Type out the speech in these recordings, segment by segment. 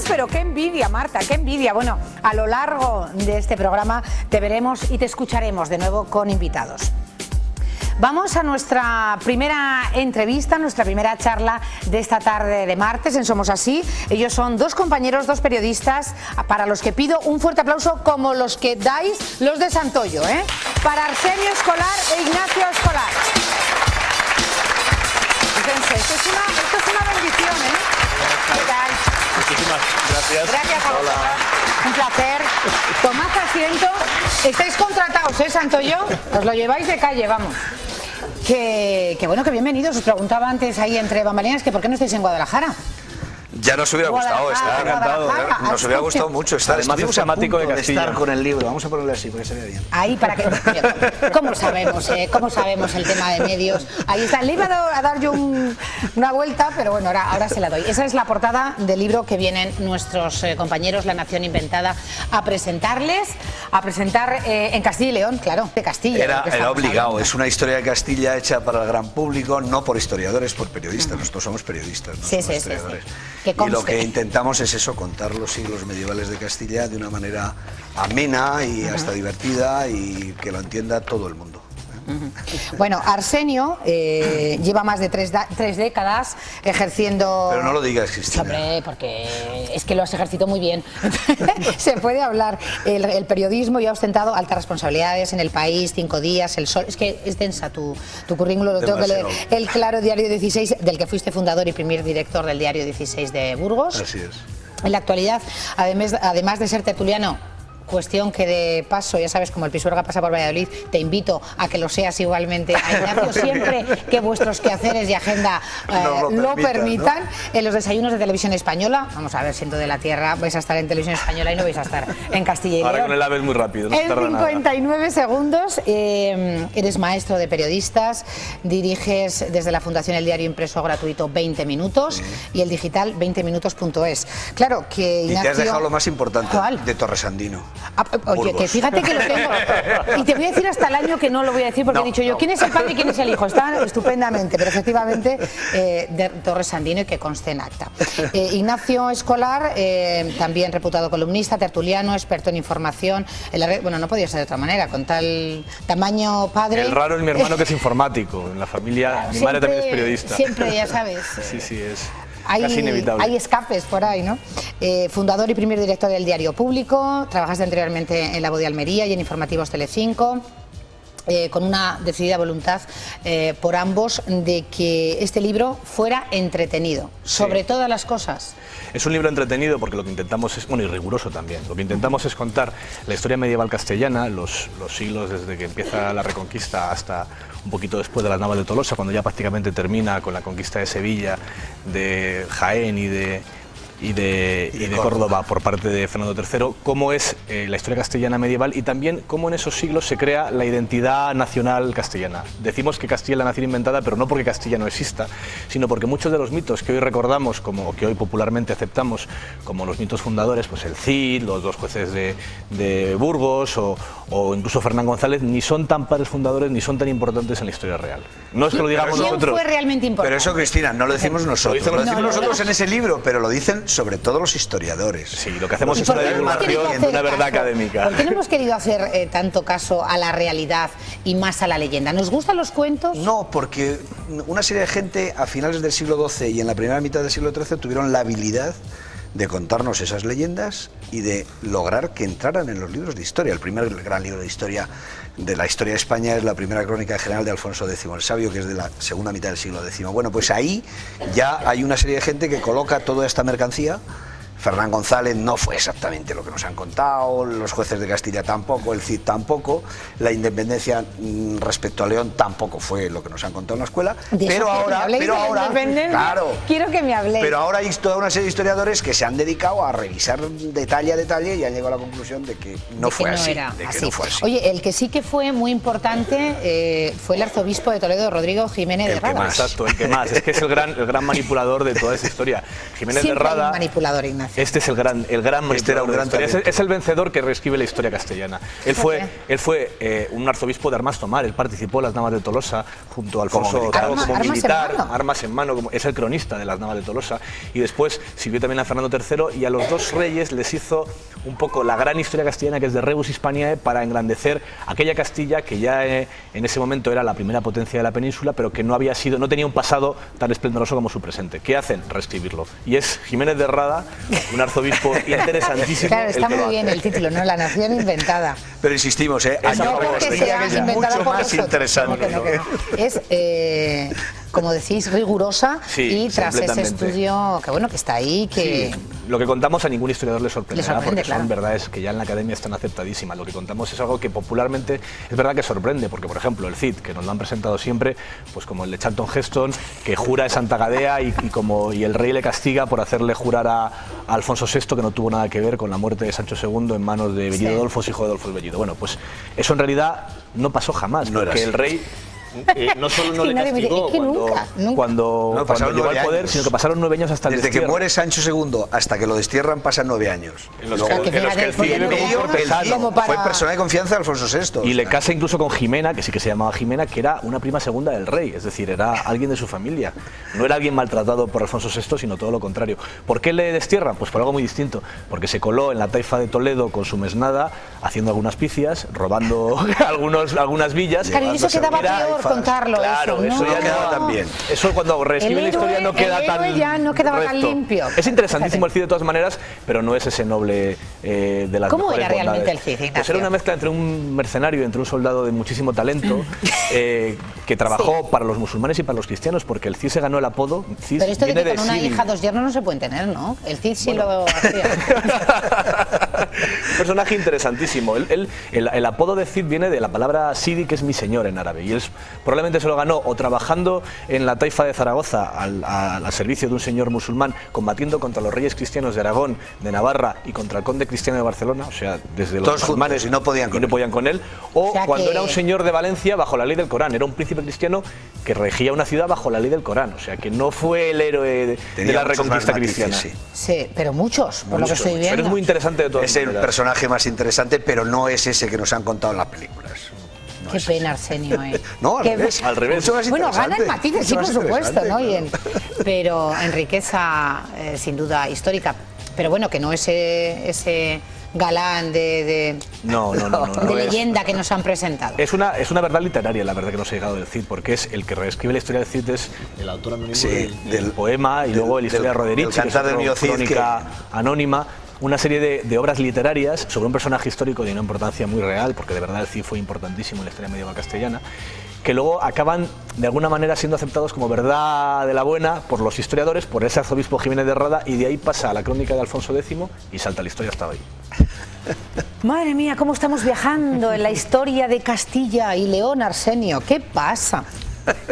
pero qué envidia, Marta, qué envidia. Bueno, a lo largo de este programa te veremos y te escucharemos de nuevo con invitados. Vamos a nuestra primera entrevista, nuestra primera charla de esta tarde de martes en Somos Así. Ellos son dos compañeros, dos periodistas, para los que pido un fuerte aplauso como los que dais los de Santoyo, ¿eh? Para Arsenio Escolar e Ignacio Escolar. Fíjense, esto es una bendición, ¿eh? ¿Qué tal? Muchísimas gracias. Gracias a vosotros. Un placer. Tomad asiento. Estáis contratados, ¿eh, Santoyo? Os lo lleváis de calle, vamos. Que bueno, que bienvenidos. Os preguntaba antes ahí entre bambalinas que por qué no estáis en Guadalajara. Ya nos hubiera gustado estar, encantado. Nos hubiera gustado mucho estar. Además es temático de Castilla. Estar con el libro. Vamos a ponerle así porque se ve bien. Ahí para que... ¿Cómo sabemos el tema de medios? Ahí está. Le iba a dar yo una vuelta, pero bueno, ahora se la doy. Esa es la portada del libro que vienen nuestros compañeros La Nación Inventada a presentar en Castilla y León, claro, de Castilla. Era obligado. Hablando. Es una historia de Castilla hecha para el gran público, no por historiadores, por periodistas. Nosotros somos periodistas, no somos historiadores. Sí. Y lo que intentamos es eso, contar los siglos medievales de Castilla de una manera amena y hasta divertida y que lo entienda todo el mundo. Bueno, Arsenio lleva más de tres décadas ejerciendo... Pero no lo digas, Cristina. Hombre, porque es que lo has ejercido muy bien. Se puede hablar. El periodismo ya ha ostentado altas responsabilidades en El País, 5 días, El Sol... Es que es densa tu currículum, lo tengo que leer. El Claro, Diario 16, del que fuiste fundador y primer director del Diario 16 de Burgos. Así es. En la actualidad, además de ser tertuliano, cuestión que de paso, ya sabes, como el Pisuerga pasa por Valladolid, te invito a que lo seas igualmente a Ignacio, siempre que vuestros quehaceres y agenda lo permitan, ¿no? En los desayunos de Televisión Española, vamos a ver, siendo de la tierra, vais a estar en Televisión Española y no vais a estar en Castilla y León. Ahora con el AVE es muy rápido, no en tarda 59 nada. segundos, eres maestro de periodistas, diriges desde la Fundación El Diario Impreso Gratuito 20 Minutos sí. Y el digital 20minutos.es. Claro que Ignacio... Y te has dejado lo más importante, ¿cuál? De Torresandino. Oye, Burgos. que fíjate que lo tengo. Y te voy a decir hasta el año que no lo voy a decir porque he dicho yo, ¿quién es el padre y quién es el hijo? Está estupendamente, pero efectivamente de Torresandino y que conste en acta. Ignacio Escolar, también reputado columnista, tertuliano, experto en información. En la red, bueno, no podía ser de otra manera, con tal tamaño padre. El raro es mi hermano que es informático. En la familia, mi madre también es periodista. Siempre, ya sabes. Sí, es... Casi inevitable. Hay escapes por ahí, ¿no? Fundador y primer director del Diario Público, trabajaste anteriormente en La Voz de Almería y en Informativos Telecinco, con una decidida voluntad por ambos de que este libro fuera entretenido, sobre todas las cosas. Es un libro entretenido porque lo que intentamos es, bueno, y riguroso también, lo que intentamos es contar la historia medieval castellana, los siglos desde que empieza la Reconquista hasta un poquito después de las navas de Tolosa, cuando ya prácticamente termina con la conquista de Sevilla, de Jaén y de Córdoba por parte de Fernando III, cómo es la historia castellana medieval y también cómo en esos siglos se crea la identidad nacional castellana. Decimos que Castilla es la nación inventada, pero no porque Castilla no exista, sino porque muchos de los mitos que hoy recordamos, o que hoy popularmente aceptamos como los mitos fundadores, pues el Cid, los dos jueces de Burgos o incluso Fernán González, ni son tan padres fundadores ni son tan importantes en la historia real. No es que lo digamos nosotros. ¿Quién fue realmente importante? Pero eso, Cristina, no lo decimos nosotros. Lo decimos nosotros en ese libro, pero lo dicen sobre todo los historiadores. Sí, lo que hacemos es una divulgación de una verdad académica. ¿Por qué no hemos querido hacer tanto caso a la realidad y más a la leyenda? ¿Nos gustan los cuentos? No, porque una serie de gente a finales del siglo XII y en la primera mitad del siglo XIII tuvieron la habilidad de contarnos esas leyendas y de lograr que entraran en los libros de historia. El primer gran libro de historia de la historia de España es la primera crónica general de Alfonso X el Sabio, que es de la segunda mitad del siglo X. Bueno, pues ahí ya hay una serie de gente que coloca toda esta mercancía. Fernán González no fue exactamente lo que nos han contado, los jueces de Castilla tampoco, el Cid tampoco, la independencia respecto a León tampoco fue lo que nos han contado en la escuela, pero ahora, claro, quiero que me habléis. Pero ahora hay toda una serie de historiadores que se han dedicado a revisar detalle a detalle y han llegado a la conclusión de que no fue así. Oye, el que sí que fue muy importante fue el arzobispo de Toledo, Rodrigo Jiménez de Rada. Exacto, el que más, es que es el gran manipulador de toda esa historia. Jiménez de Rada, manipulador, Ignacio. influencia. Este es el gran Este era un gran talento. es el vencedor que reescribe la historia castellana. Él fue un arzobispo de armas tomar, él participó en las navas de Tolosa junto a Alfonso Trago como militar, armas en mano, es el cronista de las navas de Tolosa, y después sirvió también a Fernando III, y a los dos reyes les hizo un poco la gran historia castellana, que es de Rebus Hispaniae, para engrandecer aquella Castilla que ya en ese momento era la primera potencia de la península, pero que no tenía un pasado tan esplendoroso como su presente. ¿Qué hacen? Reescribirlo. Y es Jiménez de Rada, un arzobispo interesantísimo. Claro, está muy bien el título, ¿no? La nación inventada. Pero insistimos, No creo que sea es inventada mucho por más nosotros. interesante. No. Es, como decís, rigurosa, y tras ese estudio, que bueno, que está ahí, que... Sí. Lo que contamos a ningún historiador le sorprenderá, porque claro, son verdades que ya en la academia están aceptadísimas. Lo que contamos es algo que popularmente es verdad que sorprende, porque por ejemplo el Cid, que nos lo han presentado siempre, pues como el de Charlton Heston, que jura en Santa Gadea y el rey le castiga por hacerle jurar a Alfonso VI, que no tuvo nada que ver con la muerte de Sancho II en manos de Bellido Dolfos, hijo de Adolfo el Bellido. Bueno, pues eso en realidad no pasó jamás, porque el rey... no solo no le castigó cuando llegó al poder, sino que pasaron 9 años hasta el Desde destierro. que muere Sancho II hasta que lo destierran pasan 9 años. Fue persona de confianza de Alfonso VI. Y le casa incluso con Jimena, que sí que se llamaba Jimena, que era una prima segunda del rey, es decir, era alguien de su familia. No era alguien maltratado por Alfonso VI, sino todo lo contrario. ¿Por qué le destierran? Pues por algo muy distinto. Porque se coló en la taifa de Toledo con su mesnada, haciendo algunas picias, robando algunas villas. Claro, y eso quedaba peor contarlo. Claro, eso ya quedaba tan bien. Eso cuando reescribe la historia no queda tan... ya no quedaba tan limpio. Es interesantísimo el Cid de todas maneras, pero no es ese noble de las ¿Cómo mejores era realmente bondades. el Cid, Ignacio? Pues era una mezcla entre un mercenario, entre un soldado de muchísimo talento, que trabajó para los musulmanes y para los cristianos, porque el Cid se ganó el apodo. Cid pero esto de viene que con una hija, 2 yernos no se pueden tener, ¿no? El Cid sí lo hacía. Un personaje interesantísimo. El apodo de Cid viene de la palabra Sidi, que es mi señor en árabe, y él probablemente se lo ganó o trabajando en la taifa de Zaragoza al servicio de un señor musulmán, combatiendo contra los reyes cristianos de Aragón, de Navarra y contra el conde cristiano de Barcelona, o sea, desde los musulmanes y no podían con él. O sea, cuando era un señor de Valencia bajo la ley del Corán, era un príncipe cristiano que regía una ciudad bajo la ley del Corán, o sea, que no fue el héroe de la reconquista cristiana. Sí, pero muchos, por lo que estoy viendo. Pero es muy interesante de todas maneras. Es el personaje más interesante, pero no es ese que nos han contado en las películas. Qué pena, Arsenio. No, al revés. Bueno, gana en matices, sí, por supuesto, ¿no? Pero en riqueza, sin duda, histórica. Pero bueno, que no ese galán de leyenda que nos han presentado. Es una verdad literaria la verdad que nos ha llegado del Cid, porque es el que reescribe la historia del Cid, es el autor anónimo del poema, y luego la historia de Roderich, que es una crónica anónima. Una serie de obras literarias sobre un personaje histórico de una importancia muy real, porque de verdad el Cid fue importantísimo en la historia medieval castellana, que luego acaban de alguna manera siendo aceptados como verdad de la buena por los historiadores, por ese arzobispo Jiménez de Rada, y de ahí pasa a la crónica de Alfonso X y salta la historia hasta hoy. Madre mía, cómo estamos viajando en la historia de Castilla y León, Arsenio. ¿Qué pasa?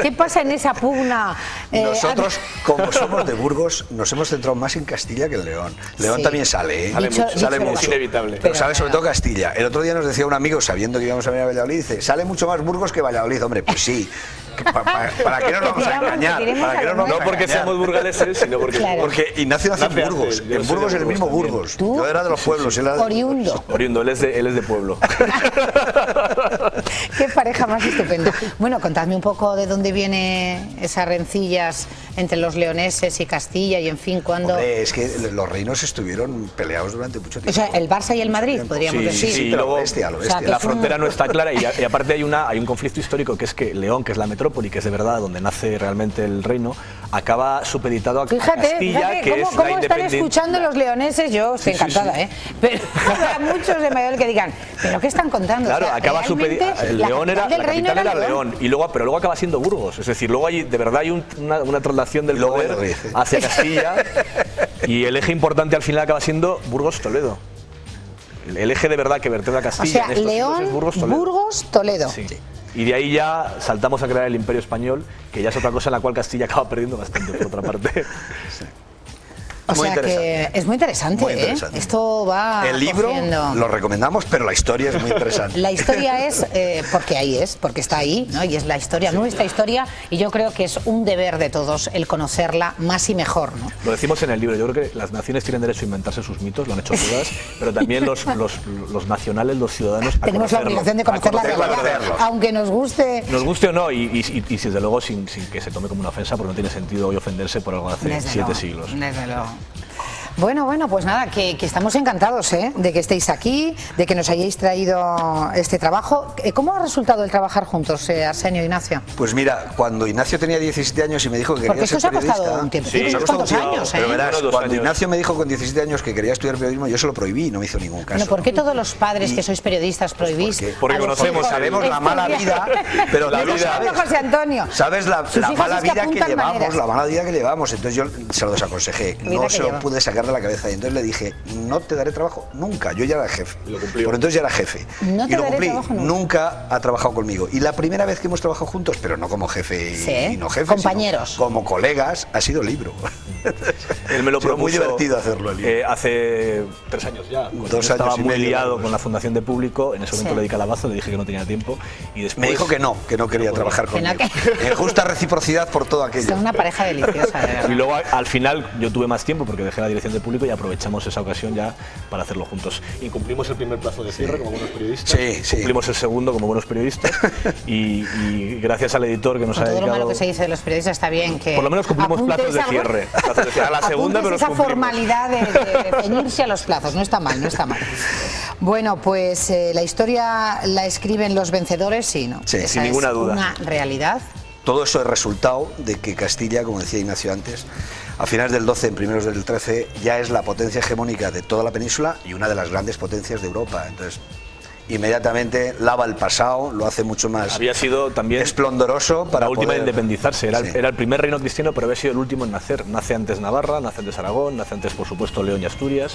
¿Qué pasa en esa pugna? Nosotros, como somos de Burgos, nos hemos centrado más en Castilla que en León. León también sale, sale mucho. Es inevitable. Pero sale sobre todo Castilla. El otro día nos decía un amigo, sabiendo que íbamos a venir a Valladolid, dice, sale mucho más Burgos que Valladolid. Hombre, pues sí. ¿Para qué nos vamos a engañar? No porque seamos burgaleses, sino porque Ignacio nació en Burgos. En Burgos es el mismo Burgos. Yo era de los pueblos. Oriundo, él es de pueblo. Qué pareja más estupenda. Bueno, contadme un poco de dónde vienen esas rencillas entre los leoneses y Castilla y en fin, cuando... Hombre, es que los reinos estuvieron peleados durante mucho tiempo. O sea, el Barça y el Madrid, podríamos decir. Sí, pero luego bestia. O sea, la frontera no está clara y aparte hay un conflicto histórico, que es que León, que es la metrópoli, que es de verdad donde nace realmente el reino, acaba supeditado a Castilla, que es la independencia. Están escuchando los leoneses, yo estoy encantada, Pero habrá muchos de Valladolid que digan, ¿pero qué están contando? Claro, acaba supeditado. León era, la capital era León, pero luego acaba siendo Burgos. Es decir, luego de verdad hay una traslación del poder hacia Castilla y el eje importante al final acaba siendo Burgos-Toledo. El eje de verdad que vertebra Castilla. O sea, León, Burgos-Toledo. Sí. Y de ahí ya saltamos a crear el Imperio Español, que ya es otra cosa en la cual Castilla acaba perdiendo bastante, por otra parte. O sea que es muy interesante, Muy interesante. Esto va El libro cogiendo... lo recomendamos, pero la historia es muy interesante. La historia es, porque está ahí, ¿no? Y es la historia, nuestra historia, y yo creo que es un deber de todos el conocerla más y mejor, ¿no? Lo decimos en el libro, yo creo que las naciones tienen derecho a inventarse sus mitos, lo han hecho todas, pero también los nacionales, los ciudadanos, tenemos la obligación de conocer la realidad, aunque nos guste... Nos guste o no, y desde luego sin que se tome como una ofensa, porque no tiene sentido hoy ofenderse por algo de hace 7 siglos. Desde luego. Bueno, pues nada, que estamos encantados de que estéis aquí, de que nos hayáis traído este trabajo. ¿Cómo ha resultado el trabajar juntos, Arsenio e Ignacio? Pues mira, cuando Ignacio tenía 17 años y me dijo que quería ser periodista... Porque esto os ha costado un tiempo, sí, unos cuantos años, Pero verás, Unos 2 cuando años. Ignacio me dijo con 17 años que quería estudiar periodismo, yo se lo prohibí y no me hizo ningún caso. Bueno, ¿por qué todos los padres que sois periodistas prohibís? Porque conocemos, sabemos la mala vida, pero la vida... José Antonio. ¿Sabes la mala vida que apuntan llevamos? maneras. La mala vida que llevamos. Entonces yo se lo desaconsejé. No se lo pude sacar de la cabeza. Y entonces le dije, no te daré trabajo nunca. Yo ya era jefe. Lo cumplió. Por entonces ya era jefe. No te y lo daré cumplí. trabajo Nunca ha trabajado conmigo. Y la primera vez que hemos trabajado juntos, pero no como jefe y no jefe, compañeros, sino como colegas, ha sido el libro. Él me lo propuso. Muy divertido hacerlo el libro. Hace 3 años ya. Cuando 2 yo años estaba y muy medio, liado pues. con la Fundación de Público. En ese momento le di calabazo, le dije que no tenía tiempo. Y después Me dijo que no quería trabajar conmigo. Que En justa reciprocidad por todo aquello. Son una pareja deliciosa, de verdad. Y luego al final yo tuve más tiempo porque dejé la dirección de Público y aprovechamos esa ocasión ya para hacerlo juntos. Y cumplimos el primer plazo de cierre como buenos periodistas. Sí. Cumplimos el segundo como buenos periodistas. y gracias al editor que nos ha Todo lo dedicado... malo que se dice de los periodistas está bien que... Por lo menos cumplimos apuntes plazos de algo- cierre. A la segunda, pero los esa cumplimos. formalidad de ceñirse a los plazos, no está mal, no está mal. Bueno, pues la historia la escriben los vencedores, sí, ¿no? Sí, Esa sin ninguna duda. Una realidad. Todo eso es resultado de que Castilla, como decía Ignacio antes, a finales del 12, en primeros del 13, ya es la potencia hegemónica de toda la península y una de las grandes potencias de Europa. Entonces, inmediatamente lava el pasado, lo hace mucho más Había sido también esplendoroso para la última poder en independizarse. Era, Sí. era el primer reino cristiano, pero había sido el último en nacer. Nace antes Navarra, nace antes Aragón, nace antes, por supuesto, León y Asturias.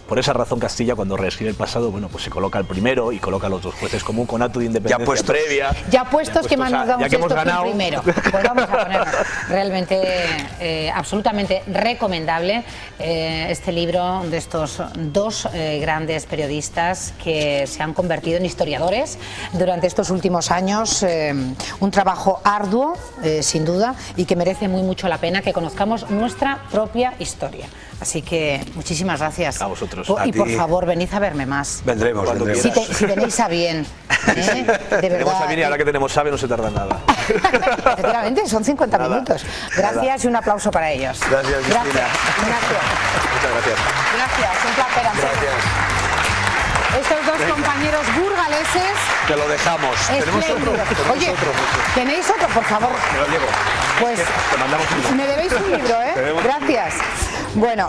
Por esa razón Castilla, cuando reescribe el pasado, bueno, pues se coloca el primero y coloca a los 2 jueces como un conato de independencia puestos. previa. Ya puestos, que más nos damos ya que hemos esto que el ganado. primero. Pues vamos a ponerlo. Realmente, absolutamente recomendable este libro de estos 2 grandes periodistas que se han convertido en historiadores durante estos últimos años. Un trabajo arduo, sin duda, y que merece mucho la pena que conozcamos nuestra propia historia. Así que muchísimas gracias. A vosotros. Y A por ti. favor, venid a verme más. Vendremos, Cuando vendremos. Si tenéis a bien. De Tenemos verdad. a bien y ahora que tenemos AVE no se tarda nada. Efectivamente, son 50 Nada. minutos. Gracias y un aplauso para ellos. Gracias, Cristina. Gracias. Muchas gracias. Gracias, un placer. Antonio. Estos 2 compañeros burgaleses. Te lo dejamos. Tenemos otro. espléndidos. Oye, ¿tenéis otro, por favor? Me lo llevo. Pues Te mandamos un... me debéis un libro, ¿eh? Gracias. Bueno.